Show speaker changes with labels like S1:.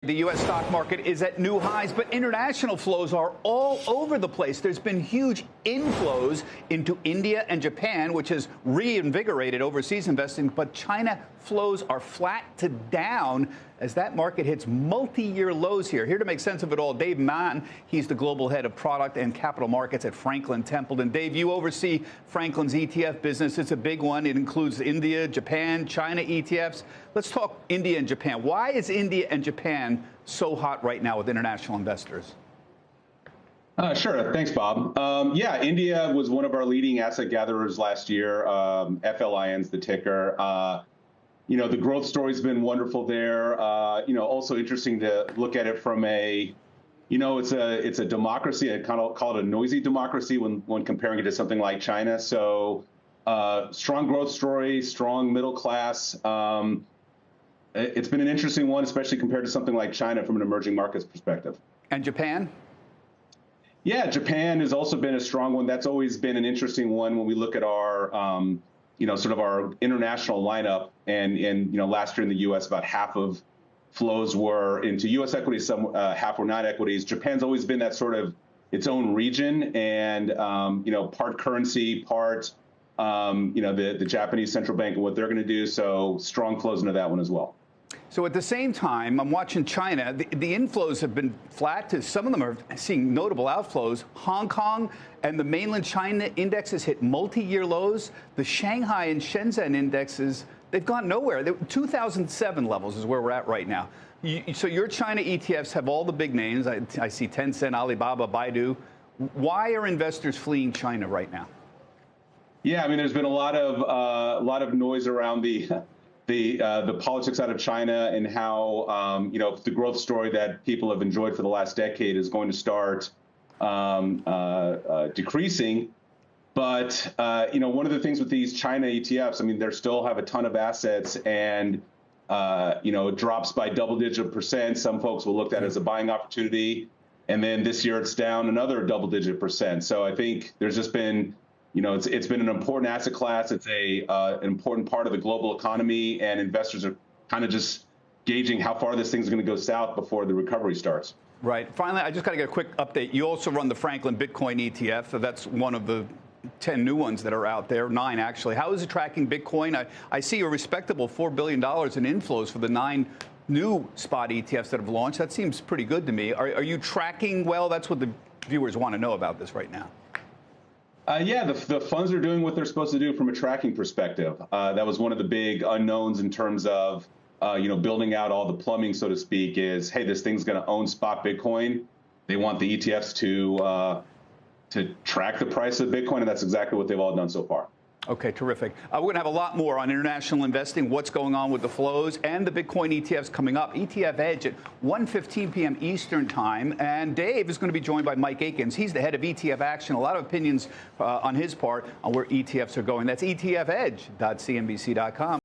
S1: The U.S. stock market is at new highs, but international flows are all over the place. There's been huge inflows into India and Japan, which has reinvigorated overseas investing, but China flows are flat to down as that market hits multi-year lows here. Here to make sense of it all, Dave Mann. He's the global head of product and capital markets at Franklin Templeton. Dave, you oversee Franklin's ETF business. It's a big one. It includes India, Japan, China ETFs. Let's talk India and Japan. Why is India and Japan so hot right now with international investors?
S2: Sure. Thanks, Bob. Yeah, India was one of our leading asset gatherers last year. FLIN's the ticker. The growth story's been wonderful there. Also interesting to look at it from a, it's a democracy. I kind of call it a noisy democracy when comparing it to something like China. So strong growth story, strong middle class. It's been an interesting one, especially compared to something like China from an emerging markets perspective.
S1: And Japan?
S2: Yeah, Japan has also been a strong one. That's always been an interesting one when we look at our, sort of our international lineup. And last year in the U.S., about half of flows were into U.S. equities, half were not equities. Japan's always been that sort of its own region, and part currency, part the Japanese central bank and what they're going to do. So strong flows into that one as well.
S1: So at the same time, I'm watching China. The inflows have been flat. Some of them are seeing notable outflows. Hong Kong and the mainland China indexes hit multi-year lows. The Shanghai and Shenzhen indexes, they've gone nowhere. 2007 levels is where we're at right now. So your China ETFs have all the big names. I see Tencent, Alibaba, Baidu. Why are investors fleeing China right now?
S2: Yeah, I mean, there's been a lot of noise around the politics out of China and how the growth story that people have enjoyed for the last decade is going to start decreasing. But one of the things with these China ETFs, I mean, they still have a ton of assets, and it drops by double-digit percent. Some folks will look at it as a buying opportunity, and then this year it's down another double-digit percent. So I think there's just been it's been an important asset class. It's an important part of the global economy, and investors are kind of just gauging how far this thing's going to go south before the recovery starts. Right.
S1: Finally, I just got to get a quick update. You also run the Franklin Bitcoin ETF. That's one of the 10 new ones that are out there, 9 actually. How is it tracking Bitcoin? I see a respectable $4 billion in inflows for the 9 new spot ETFs that have launched. That seems pretty good to me. Are you tracking well? That's what the viewers want to know about this right now.
S2: Yeah, the funds are doing what they're supposed to do from a tracking perspective. That was one of the big unknowns in terms of, building out all the plumbing, so to speak, is, hey, this thing's going to own spot Bitcoin. They want the ETFs to track the price of Bitcoin, and that's exactly what they've all done so far.
S1: Okay, terrific. We're going to have a lot more on international investing, what's going on with the flows, and the Bitcoin ETFs coming up. ETF Edge at 1:15 p.m. Eastern Time. And Dave is going to be joined by Mike Akins. He's the head of ETF Action. A lot of opinions on his part on where ETFs are going. That's etfedge.cnbc.com.